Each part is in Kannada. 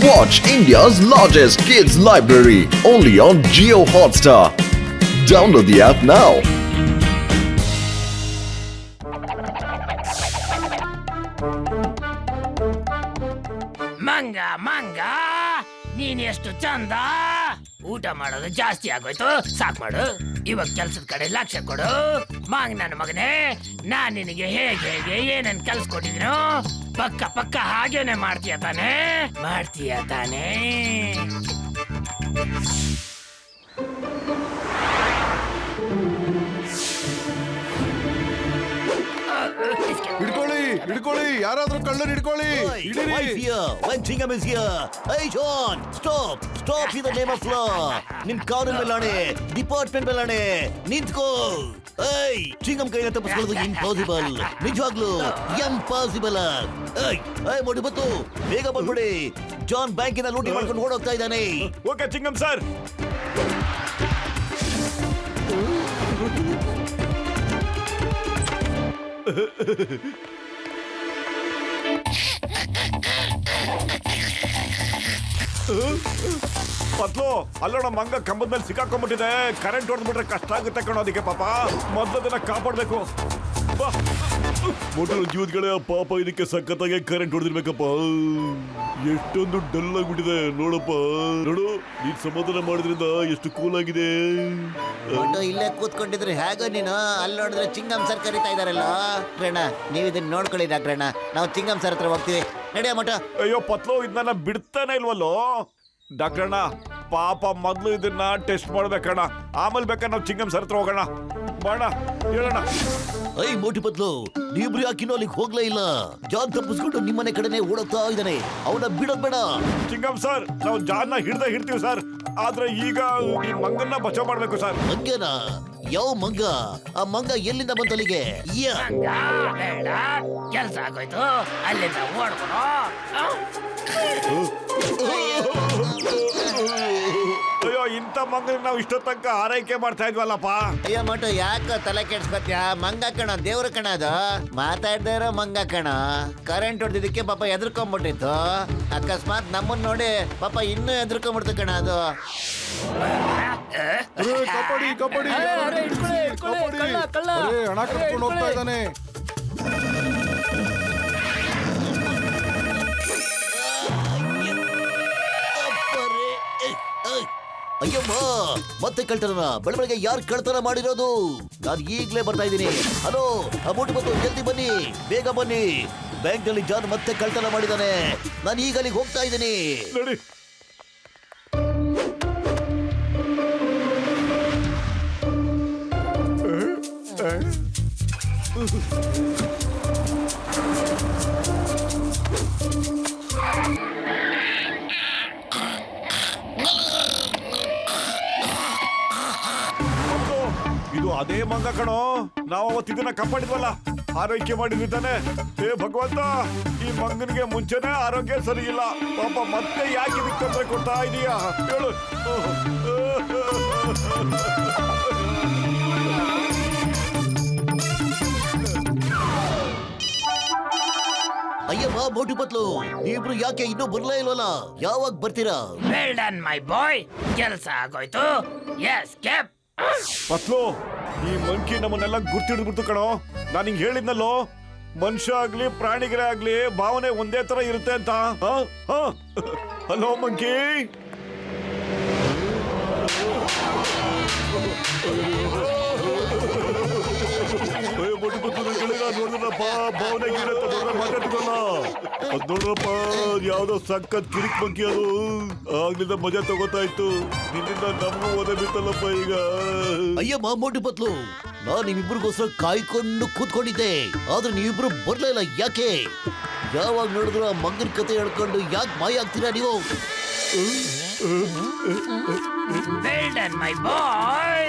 Watch India's largest kids library only on Jio Hotstar. Download the app now. ಮಂಗ ಮಂಗ ನೀನ್ ಎಷ್ಟು ಚಂದ. ಊಟ ಮಾಡೋದು ಜಾಸ್ತಿ ಆಗೋಯ್ತು, ಸಾಕ್ ಮಾಡು. ಇವಾಗ ಕೆಲ್ಸದ ಕಡೆ ಲಕ್ಷ್ಯ ಕೊಡು. ಮಂಗ್ ನನ್ನ ಮಗನೇ, ನಾನ್ ನಿನಗೆ ಹೇಗೆ ಹೇಗೆ ಏನೇನ್ ಕೆಲ್ಸ ಕೊಟ್ಟಿದ್ದೀನೋ ಪಕ್ಕ ಪಕ್ಕ ಹಾಗೇನೆ ಮಾಡ್ತೀಯ ತಾನೇ? ಮಾಡ್ತೀಯ ತಾನೇ? ಹಿಡ್ಕೊಳ್ಳಿ ಹಿಡ್ಕೊಳ್ಳಿ, ಯಾರಾದ್ರೂ ಕಳ್ಳನ್ ಹಿಡ್ಕೊಳ್ಳಿ. Wife here, when Chingam is here. Hey John, stop, stop in the name of law. ನಿನ್ ಕಾನೂನು ಮೇಲಾಣೆ, ಡಿಪಾರ್ಟ್ಮೆಂಟ್ ಮೇಲಾಣೆ, ನಿಂತ್ಕೋ. ಏಯ್, ಚಿಂಗಂ ಕೈನ ತಪ್ಪಿಸ್ಕೊಳ್ಳೋದು ಇಂಪಾಸಿಬಲ್, ನಿಜವಾಗ್ಲೂ ಇಂಪಾಸಿಬಲ್. ಏಯ್ ಮೋಡಿ ಬತ್ತು, ಬೇಗ ಬಂದ್ಬಿಡಿ. ಜಾನ್ ಬ್ಯಾಂಕಿನ ಲೂಟಿ ಮಾಡ್ಕೊಂಡು ಓಡೋಗ್ತಾ ಇದ್ದಾನೆ. Okay Chingam sir. ಪತ್ಲು ಅಲ್ಲೋಣ, ಮಂಗ ಕಂಬದ ಮೇಲೆ ಸಿಕ್ಕಾಕೊಂಡ್ಬಿಟ್ಟಿದೆ. ಕರೆಂಟ್ ಹೊಡೆದ್ಬಿಟ್ರೆ ಕಷ್ಟ ಆಗುತ್ತೆ ಕಣೋ, ಅದಕ್ಕೆ ಪಾಪ ಮೊದಲದನ್ನ ಕಾಪಾಡ್ಬೇಕು. ಮೊದಲು ಜೀವದ್ಗಳೇ ಪಾಪ, ಇದಕ್ಕೆ ಸಖತ್ತಾಗಿ ಕರೆಂಟ್ ಹೊಡೆದಿರ್ಬೇಕಪ್ಪ. ಎಷ್ಟೊಂದು ಡಲ್ ಆಗ್ಬಿಟ್ಟಿದೆ ನೋಡಪ್ಪ. ನೋಡು, ನೀನ್ ಸಮಾಧಾನ ಮಾಡೋದ್ರಿಂದ ಎಷ್ಟು ಕೂಲ್ ಆಗಿದೆ. ಇಲ್ಲೇ ಕೂತ್ಕೊಂಡಿದ್ರೆ ಹೇಗ ನೀನು? ಅಲ್ಲಿ ನೋಡಿದ್ರೆ ಚಿಂಗಂ ಸರ್ ಕರಿತಾ ಇದಾರಲ್ಲ. ಡಾಕ್ಟ್ರಣ್ಣ, ನೀವು ಇದನ್ನ ನೋಡ್ಕೊಳ್ಳಿ ಡಾಕ್ಟ್ರಣ್ಣ, ನಾವು ಚಿಂಗಂ ಸರ್ ಹತ್ರ ಹೋಗ್ತೀವಿ. ನಡೆಯ ಮಠ. ಅಯ್ಯೋ ಪತ್ಲು, ಇದನ್ನ ಬಿಡ್ತಾನೆ ಇಲ್ವಲ್ಲೋ ಡಾಕ್ಟ್ರಣ್ಣ. ಪಾಪ ಮೊದ್ಲು ಇದನ್ನ ಟೆಸ್ಟ್ ಮಾಡ್ಬೇಕಣ್ಣ, ಆಮೇಲೆ ಬೇಕಾದ್ರೆ ನಾವು ಚಿಂಗಂ ಸರ್ ಹತ್ರ ಹೋಗೋಣ. ಬಾಣ ಹೇಳೋಣ. ಐ ಮೋಟಿ ಪತ್ಲು, ನೀಬ್ರು ಯಾಕಿನ್ನೂ ಅಲ್ಲಿಗೆ ಹೋಗ್ಲೇ ಇಲ್ಲ? ಜಾನ್ ತಪ್ಪಿಸ್ಕೊಂಡು ನಿಮ್ಮನೆ ಕಡೆನೆ ಓಡೋಗ್ತಾ ಇದ್ದಾನೆ. ಅವನ ಬಿಡೋದ್ ಬೇಡ. ಚಿಂಗಂ ಸರ್, ನಾವು ಜಾನ್ನ ಹಿಡ್ತೀವಿ ಸರ್. ಆದ್ರೆ ಈಗ ಈ ಮಂಗನ್ನ ಬಚಾವ್ ಮಾಡ್ಬೇಕು ಸರ್. ಮಂಗನ? ಯಾವ ಮಂಗ? ಆ ಮಂಗ ಎಲ್ಲಿಂದ ಬಂತು ಅಲ್ಲಿಗೆ? ಕೆಲ್ಸ ಆಗೋಯ್ತು, ಅಲ್ಲಿಂದ ಓಡ್ಕೊಡು. ಅಯ್ಯೋ, ಇಂಥ ಮಂಗನ ನಾವು ಇಷ್ಟೋ ತನಕ ಆರೈಕೆ ಮಾಡ್ತಾ ಇದ್ವಲ್ಲಪ್ಪ. ಅಯ್ಯೋ ಮೋಟು, ಯಾಕ ತಲೆ ಕೆಡ್ಸ್ಕೊತ್ಯಾ? ಮಂಗ ಕಣ, ದೇವ್ರ ಕಣ ಅದು. ಮಾತಾಡ್ದೇ ಇರೋ ಮಂಗ ಕಣ. ಕರೆಂಟ್ ಹೊಡೆದಿದ್ದಕ್ಕೆ ಪಾಪ ಎದ್ರಕೊಂಡ್ಬಿಟ್ಟಿತ್ತು. ಅಕಸ್ಮಾತ್ ನಮ್ಮನ್ನ ನೋಡಿ ಪಾಪ ಇನ್ನೂ ಎದ್ರಕೊಂಡ್ಬಿಡ್ತು ಕಣ ಅದು. ಕಬಡ್ಡಿ ಕಬಡ್ಡಿ ಹಣ ಕಟ್ಕೊಂಡು ಹೋಗ್ತಾ ಇದ್ದಾನೆ. ಅಯ್ಯಮ್ಮ, ಮತ್ತೆ ಕಳ್ತನ? ಬೆಳಬೆಳಗ್ಗೆ ಯಾರು ಕಳ್ತನ ಮಾಡಿರೋದು? ನಾನು ಈಗ್ಲೇ ಬರ್ತಾ ಇದ್ದೀನಿ. ಹಲೋ, ಅಮೌಂಟ್ ಬಂತು, ಜಲ್ದಿ ಬನ್ನಿ, ಬೇಗ ಬನ್ನಿ. ಬ್ಯಾಂಕ್ ನಲ್ಲಿ ಜಾನ್ ಮತ್ತೆ ಕಳ್ತನ ಮಾಡಿದಾನೆ. ನಾನು ಈಗ ಅಲ್ಲಿಗೆ ಹೋಗ್ತಾ ಇದ್ದೀನಿ. ನೋಡಿ, ಇದು ಅದೇ ಮಂಗ ಕಣೋ, ನಾವು ಅವತ್ತು ಇದನ್ನ ಕಾಪಾಡಿದ್ವಲ್ಲ, ಆರೈಕೆ ಮಾಡಿದ್ದಾನೆ. ಹೇ ಭಗವಂತ, ಈ ಮಂಗನಿಗೆ ಮುಂಚೆನೆ ಆರೋಗ್ಯ ಸರಿ ಇಲ್ಲ ಪಾಪ, ಮತ್ತೆ ಯಾಕೆ ಇದಕ್ಕೆ ತೊಂದರೆ ಕೊಡ್ತಾ ಇದೀಯಾ ಹೇಳು. ಅಯ್ಯಮ್ಮ ಮೋಟಿ ಪತ್ಲು, ಇಬ್ರು ಯಾಕೆ ಇನ್ನೂ ಬರ್ಲೇ ಇಲ್ವಲ್ಲ? ಯಾವಾಗ ಬರ್ತೀರಾ? ವೆಲ್ ಡನ್ ಮೈ ಬಾಯ್, ಕೆಲಸ ಆಗೋಯ್ತು. ಎಸ್ ಕೆಪ್. ಪತ್ಲು, ಈ ಮಂಕಿ ನಮ್ಮನ್ನೆಲ್ಲ ಗುರ್ತಿಡ್ಬಿಡ್ತು ಕಣೋ. ನಾನು ಹಿಂಗ್ ಹೇಳಿದ್ನಲ್ಲೋ, ಮನುಷ್ಯ ಆಗ್ಲಿ ಪ್ರಾಣಿಗಳೇ ಆಗ್ಲಿ ಭಾವನೆ ಒಂದೇ ತರ ಇರುತ್ತೆ ಅಂತ. Hello monkey. ನೋಡಿದ್ರಪ್ಪ, ಭಾವನೆ ಮಾತಾಡ್ತಿದ್ವಲ್ಲ ಅದ್ ನೋಡ್ರಪ್ಪ, ಯಾವ್ದೋ ಸಖತ್ ಕಿರಿಕ್ ಮಂಕಿ ಅದು. ಆಗ್ಲಿಂದ ಮಜಾ ತಗೋತಾ ಇತ್ತು, ನಿನ್ನಿಂದ ನಮಗೂ ಓದೇ ಬಿತ್ತಲ್ಲಪ್ಪ ಈಗ. ಅಯ್ಯಮ್ಮ ಮೋಟಿ ಪತ್ಲು, ನಾನು ನಿಮ್ಮಿಬ್ರಿಗೋಸ್ಕರ ಕಾಯ್ಕೊಂಡು ಕೂತ್ಕೊಂಡಿದ್ದೆ, ಆದ್ರೆ ನೀವಿಬ್ರು ಬರ್ಲೇ ಇಲ್ಲ. ಯಾಕೆ? ಯಾವಾಗ ನೋಡಿದ್ರು ಆ ಮಂಗನ ಕತೆ ಹೇಳ್ಕೊಂಡು ಯಾಕೆ ಮಾಯ ಆಗ್ತೀರಾ ನೀವು? ವೆಲ್ ಡನ್ ಮೈ ಬಾಯ್.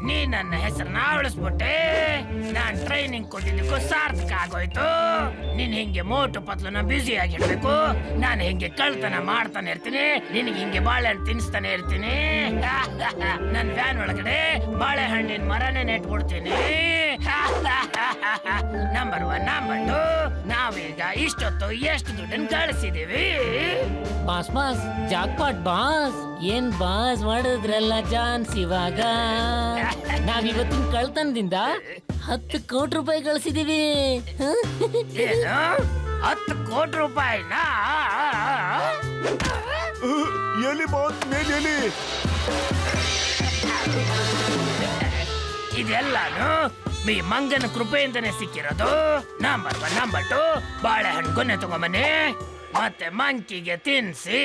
ನೀ ನನ್ನ ಹೆಸರನ್ನ ಉಳಿಸ್ಬಿಟ್ಟೆ. ನಾನ್ ಟ್ರೈನಿಂಗ್ ಕೊಟ್ಟಿದ್ದಕ್ಕೂ ಸಾರ್ಥಕ ಆಗೋಯ್ತು. ನೀನ್ ಹಿಂಗೆ ಮೋಟು ಪತ್ಲನ್ನ ಬ್ಯುಸಿ ಆಗಿಡ್ಬೇಕು. ನಾನು ಹಿಂಗೆ ಕಳ್ತನ ಮಾಡ್ತಾನೆ ಇರ್ತೀನಿ, ನಿನಗೆ ಹಿಂಗೆ ಬಾಳೆಹಣ್ಣು ತಿನ್ನಿಸ್ತಾನೆ ಇರ್ತೀನಿ. ನನ್ನ ವ್ಯಾನ್ ಒಳಗಡೆ ಬಾಳೆಹಣ್ಣಿನ ಮರನೇ ನೆಟ್ಬಿಡ್ತೀನಿ. ನಂಬರ್ 1 ನಂಬರ್ 2 ನಾವೀಗ ಇಷ್ಟೊತ್ತು ಎಷ್ಟು ದುಡ್ಡನ್ನು ಗಳಿಸಿದೀವಿ? Boss boss jackpot boss. ಏನ್ ಬಾಸ್ ಮಾಡಿದ್ರಲ್ಲ ಚಾನ್ಸ್ ಇವಾಗ. ನಾವಿವತ್ತಿನ ಕಳ್ತನದಿಂದ 10 ಕೋಟಿ ರೂಪಾಯಿ ಗಳಿಸಿದೀವಿ. ಏನು 10 ಕೋಟಿ ರೂಪಾಯಿನ? ಎಲ್ಲಿ ಬಾಸ್ ಮೇಲೆ ಎಲ್ಲಿ? ಇದೆಲ್ಲಾನು ಮೀ ಮಂಗನ ಕೃಪೆಯಿಂದನೇ ಸಿಕ್ಕಿರೋದು. ನಂಬರ್ 1 ನಂಬರ್ 2 ಬಾಳೆಹಣ್ಣು ಕೊನೆ ತಗೊಂಬನ್ನಿ, ಮತ್ತೆ ಮಂಕಿಗೆ ತಿನ್ಸಿ.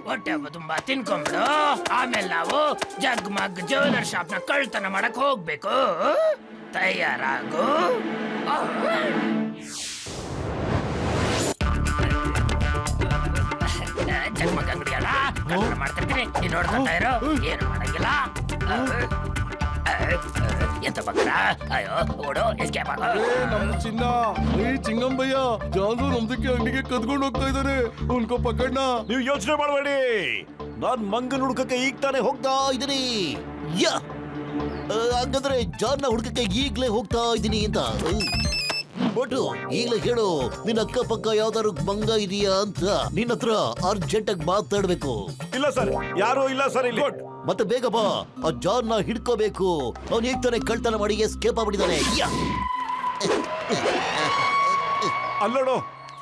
ಹೊಟ್ಟೆ ತುಂಬಾ ತಿನ್ಕೊಂಬಿಡು. ಆಮೇಲೆ ನಾವು ಜಗ್ ಮಗ್ ಜ್ಯುವೆಲರ್ ಶಾಪ್ ನ ಕಳ್ತನ ಮಾಡಕ್ ಹೋಗ್ಬೇಕು. ತಯಾರಾಗು. ಜಗ್ಮಗ್ ಅಂಗಡಿ ಅಲ್ಲ, ಕಳ್ತನ ಮಾಡ್ತಿರ್ತೀನಿ, ನೀನ್ ನೋಡ್ಕೊಂತ ಇರೋ, ಏನು ಮಾಡಂಗಿಲ್ಲ. ಎಂತ ಬಗ್ರ? ಅಯ್ಯೋ ಓಡೋ, ಎಸ್ಕೇಪ್ ಆಗೋ. ನಮ್ ಚಿನ್ನ ಚಿಂಗಂಬಯ್ಯ ಜಾದು ನಮ್ದಕ್ಕೆ ಅಂಗಡಿಗೆ ಕದ್ಕೊಂಡು ಹೋಗ್ತಾ ಇದಾರೆ. ಉನ್ಕೋ ಪಕ್ಕಣ್ಣ. ನೀವು ಯೋಚನೆ ಮಾಡಬೇಡಿ, ನಾನ್ ಮಂಗನ್ ಹುಡ್ಕಕ್ಕೆ ಈಗ ತಾನೇ ಹೋಗ್ತಾ ಇದೀನಿ. ಯಾ ಹಂಗಂದ್ರೆ ಜಾನ್ನ ಹುಡ್ಕಕ್ಕೆ ಈಗ್ಲೇ ಹೋಗ್ತಾ ಇದೀನಿ ಅಂತ. ಒಟ್ಟು ಈಗ್ಲೇ ಹೇಳು, ನಿನ್ನ ಅಕ್ಕಪಕ್ಕ ಯಾವ್ದಾದ್ರು ಮಂಗ ಇದೆಯಾ ಅಂತ. ನಿನ್ನ ಹತ್ರ ಅರ್ಜೆಂಟ್ ಆಗಿ ಮಾತಾಡ್ಬೇಕು. ಇಲ್ಲ ಸರ್, ಯಾರು ಇಲ್ಲ ಸರ್ ಇಲ್ಲಿ. ಮತ್ತೆ ಬೇಗ ಬಾ, ಆ ಜಾನ್ನ ಹಿಡ್ಕೋಬೇಕು. ಅವ್ನು ಈಗ ತಾನೇ ಕಳ್ತನ ಮಾಡಿ ಎಸ್ಕೇಪ್ ಆಗ್ಬಿಟ್ಟಿದ್ದಾನೆ. ಅಲ್ಲೋಡು,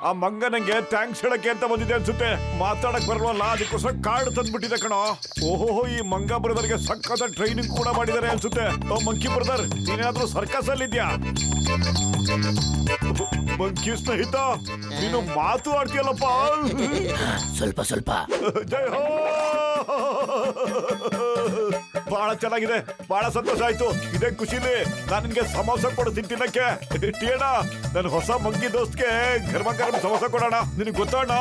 ಆ ಮಂಗ ನಂಗೆ ಥ್ಯಾಂಕ್ಸ್ ಹೇಳಕ್ಕೆ ಅಂತ ಬಂದಿದೆ ಅನ್ಸುತ್ತೆ. ಮಾತಾಡಕ್ ಬರಲ್ವಲ್ಲ, ಅದಕ್ಕೋಸ್ಕರ ಕಾರ್ಡ್ ತಂದ್ಬಿಟ್ಟಿದೆ ಕಣೋ. ಓಹೋ, ಈ ಮಂಗ ಬ್ರದರ್ಗೆ ಸಕ್ಕತ್ತ ಟ್ರೈನಿಂಗ್ ಕೂಡ ಮಾಡಿದ್ದಾರೆ ಅನ್ಸುತ್ತೆ. ಓ ಮಂಕಿ ಬ್ರದರ್, ನೀನೇನಾದ್ರೂ ಸರ್ಕಸ್ ಅಲ್ಲಿ ಇದ್ಯಾ? ಮಂಕಿ ಸ್ನೇಹಿತ, ನೀನು ಮಾತು ಆಡ್ತೀಯಲ್ಲಪ್ಪ. ಸ್ವಲ್ಪ ಸ್ವಲ್ಪ. ಜೈ ಹೋ. ಬಹಳ ಚೆನ್ನಾಗಿದೆ, ಬಹಳ ಸಂತೋಷ ಆಯ್ತು. ಇದೇ ಖುಷಿಲಿ ನಾನು ನಿನ್ಗೆ ಸಮೋಸ ಕೊಡ್ತೀನಿ ತಿನ್ನಕ್ಕೆ. ಟೇಣ, ನನ್ನ ಹೊಸ ಮಂಕಿ ದೋಸ್ತ್ಗೆ ಗರ್ಮ ಗರಂ ಸಮೋಸ ಕೊಡೋಣ. ನಿನಗೆ ಗೊತ್ತೋಣ,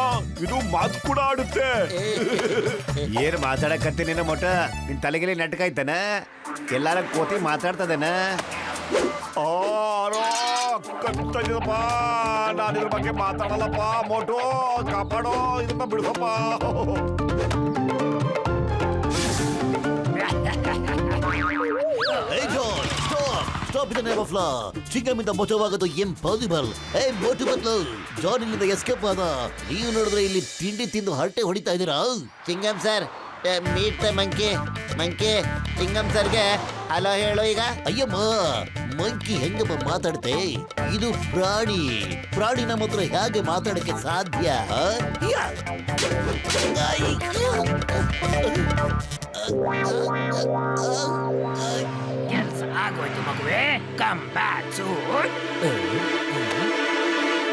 ಇದು ಮಾತು ಕೂಡ ಆಡುತ್ತೆ. ಏನ್ ಮಾತಾಡಕತ್ತೀನಿ ಮೊಟ್ಟ? ನಿನ್ ತಲೆಗೆಲಿ ನೆಟ್ಕಾಯ್ತಾನ? ಎಲ್ಲಾರ ಕೋತಿ ಮಾತಾಡ್ತದೇನ? ಕತ್ತಪ್ಪ, ನಾನು ಇದ್ರ ಬಗ್ಗೆ ಮಾತಾಡಲ್ಲಪ್ಪ. ಮೋಟೋ ಕಾಪಾಡೋ, ಇದನ್ನ ಬಿಡ್ಸಪ್ಪ. ಸ್ಟಾಪ್ ಇದ ನೇಮ್ ಆಫ್ ಲಾ. ಚಿಂಗಮಿಂದ ಬಚಾವಾಗೋದು ಇಂಪಾಸಿಬಲ್. ಮೋಟು ಬದಲು ಜಾನ್ ಇಲ್ಲಿಂದ ಎಸ್ಕೇಪ್ ಆದ. ನೀವು ನೋಡಿದ್ರೆ ಇಲ್ಲಿ ತಿಂಡಿ ತಿಂದು ಹರಟೆ ಹೊಡಿತಾ ಇದ್ದೀರಾ? ಚಿಂಗಮ್ ಸರ್, ಮೀಟ್ ಮಂಕಿ. ಮಂಕಿ ಚಿಂಗಮ್ ಸರ್ಗೆ ಹಲೋ ಹೇಳು ಈಗ. ಅಯ್ಯಮ್ಮ, ಮಂಕಿ ಹೆಂಗಮ್ಮ ಮಾತಾಡುತ್ತೆ? ಇದು ಪ್ರಾಣಿ. ಪ್ರಾಣಿ ನಮ್ಮ ಹತ್ರ ಹೇಗೆ ಮಾತಾಡಕ್ಕೆ ಸಾಧ್ಯ? ಕೆಲಸ ಆಗೋಯ್ತು ಮಗುವೆ. Come back soon.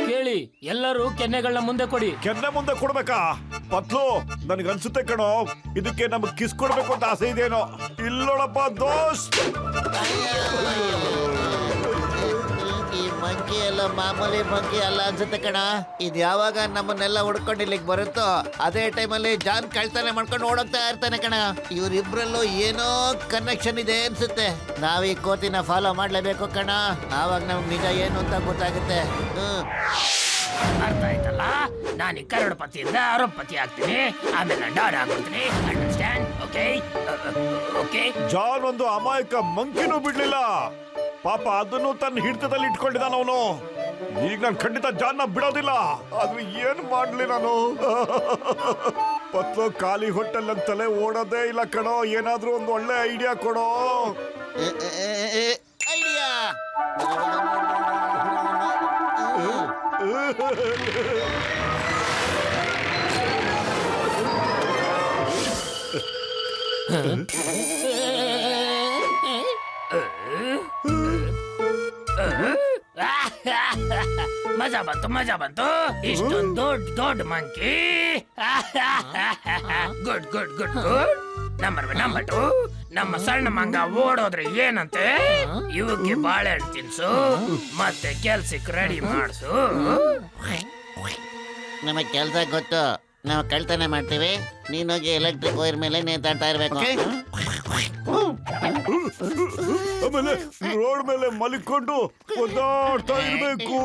ಕೇಳಿ, ಎಲ್ಲರೂ ಕೆನ್ನೆಗಳನ್ನ ಮುಂದೆ ಕೊಡಿ. ಕೆನ್ನೆ ಮುಂದೆ ಕೊಡ್ಬೇಕಾ? ಪತ್ಲು, ನನ್ಗನ್ಸುತ್ತೆ ಕಣೋ, ಇದಕ್ಕೆ ನಮ್ಗೆ ಕಿಸ್ ಕೊಡ್ಬೇಕು ಅಂತ ಆಸೆ ಇದೆಯೇನೋ. ಇಲ್ಲೋಡಪ್ಪ ದೋಸ್ತ್. ಈ ಮಂಕಿ ಎಲ್ಲ ಮಾಮೂಲಿ ಮಂಕಿ ಅಲ್ಲ ಅನ್ಸುತ್ತೆ ಕಣ. ಇದು ಯಾವಾಗ ನಮ್ಮನ್ನೆಲ್ಲ ಹುಡ್ಕೊಂಡು ಇಲ್ಲಿಗೆ ಬರುತ್ತೋ ಅದೇ ಟೈಮಲ್ಲಿ ಜಾನ್ ಕಳ್ತನ ಮಾಡ್ಕೊಂಡು ಓಡೋಗ್ತಾ ಇರ್ತಾನೆ ಕಣ. ಇವ್ರಿಬ್ರಲ್ಲೂ ಏನೋ ಕನೆಕ್ಷನ್ ಇದೆ ಅನ್ಸುತ್ತೆ. ನಾವ್ ಈ ಕೋತಿನ ಫಾಲೋ ಮಾಡ್ಲೇಬೇಕು ಕಣ. ಆವಾಗ ನಮ್ಗೆ ನಿಜ ಏನು ಅಂತ ಗೊತ್ತಾಗುತ್ತೆ. ಅರ್ಥ ಆಯ್ತಲ್ಲ? ನಾನು ಈ ಕರೋಡಪತಿಯಿಂದ ಅರೋಪತಿ ಆಗ್ತೀನಿ, ಆಮೇಲೆ ಡಾನ್ ಆಗ್ಬಿಡ್ತೀನಿ. ಅಂಡರ್ಸ್ಟ್ಯಾಂಡ್? Okay okay. ಜಾನ್ ಒಂದು ಅಮಾಯಕ ಮಂಕಿನೂ ಬಿಡ್ಲಿಲ್ಲ ಪಾಪ. ಅದನ್ನು ತನ್ನ ಹಿಡಿತದಲ್ಲಿ ಇಟ್ಕೊಂಡಿದ್ದಾನ ಅವನು. ಈಗ ನಾನು ಖಂಡಿತ ಜಾನ್ನ ಬಿಡೋದಿಲ್ಲ. ಆದ್ರೆ ಏನ್ ಮಾಡ್ಲಿ ನಾನು? ಪತ್ಲು, ಖಾಲಿ ಹೊಟ್ಟೆಲ್ ನನ್ ತಲೆ ಓಡೋದೇ ಇಲ್ಲ ಕಣೋ. ಏನಾದ್ರೂ ಒಂದು ಒಳ್ಳೆ ಐಡಿಯಾ ಕೊಡೋ. ಐಡಿಯಾ ಮಜಾ ಬಂತು, ಮಜಾ ಬಂತು. ಇಷ್ಟೊಂದು ದೊಡ್ಡ ದೊಡ್ಡ monkey. Good good good good. Number 2, ನಮ್ಮ ಸಣ್ಣ ಮಂಗ ಓಡೋದ್ರೆ ಏನಂತೆ? ಇವಕ್ಕೆ ಬಾಳೆಹಣ್ಣು ತಿನ್ಸು, ಮತ್ತೆ ಕೆಲ್ಸಕ್ಕೆ ರೆಡಿ ಮಾಡಿಸು. ನಮಗ್ ಕೆಲ್ಸ ಗೊತ್ತು, ನಾವು ಕಳ್ತನ ಮಾಡ್ತೀವಿ. ನೀನೋಗಿ ಎಲೆಕ್ಟ್ರಿಕ್ ವೈರ್ ಮೇಲೆ ನೇತಾಡ್ತಾ ಇರ್ಬೇಕು. ಆಮೇಲೆ ರೋಡ್ ಮೇಲೆ ಮಲಿಕೊಂಡು ಒದ್ದಾಡ್ತಾ ಇರ್ಬೇಕು.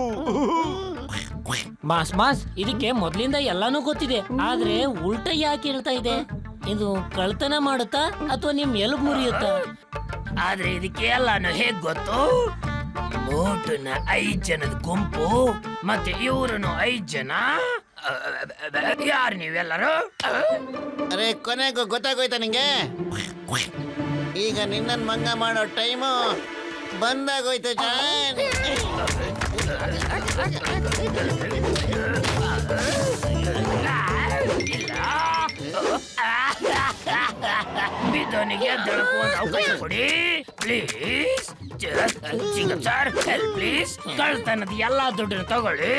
ಮಾಸ್ ಮಾಸ್, ಇದಕ್ಕೆ ಮೊದ್ಲಿಂದ ಎಲ್ಲಾನು ಗೊತ್ತಿದೆ, ಆದ್ರೆ ಉಲ್ಟ ಯಾಕೆ ಹೇಳ್ತಾ ಇದೆ? ಇದು ಕಳ್ತನ ಮಾಡುತ್ತಾ ಅಥವಾ ನಿಮ್ ಎಲುಬು ಮುರಿಯುತ್ತಾ? ಆದ್ರೆ ಇದಕ್ಕೆ ಎಲ್ಲಾನು ಹೇಗ್ ಗೊತ್ತು? ಮೋಟುನ 5 ಜನದ ಗುಂಪು ಮತ್ತೆ ಇವ್ರನು 5 ಜನ. ಯಾರು ನೀವೆಲ್ಲರೂ? ಅರೆ ಕೊನೆಗೂ ಗೊತ್ತಾಗೋಯ್ತಾ ನಿಂಗೆ? ಈಗ ನಿನ್ನನ್ ಮಂಗ ಮಾಡೋ ಟೈಮು ಬಂದಾಗೋಯ್ತು ಜಾನ್. ಇಲ್ಲ. ಬಿದ್ದವನಿಗೆ ಎದ್ದೇಳಕ್ಕೂ ಒಂದು ಅವಕಾಶ ಕೊಡಿ please. Chingam sir help please. ಕಳ್ತನದ ಎಲ್ಲಾ ದುಡ್ಡನ್ನು ತಗೊಳ್ಳಿ,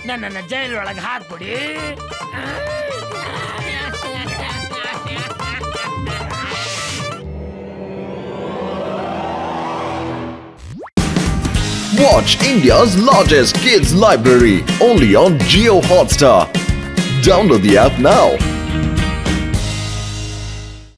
ನನ್ನನ್ನು ಜೈಲೊಳಗೆ ಹಾಕ್ಬಿಡಿ. Watch India's largest kids library only on Geo Hotstar. Download the app now.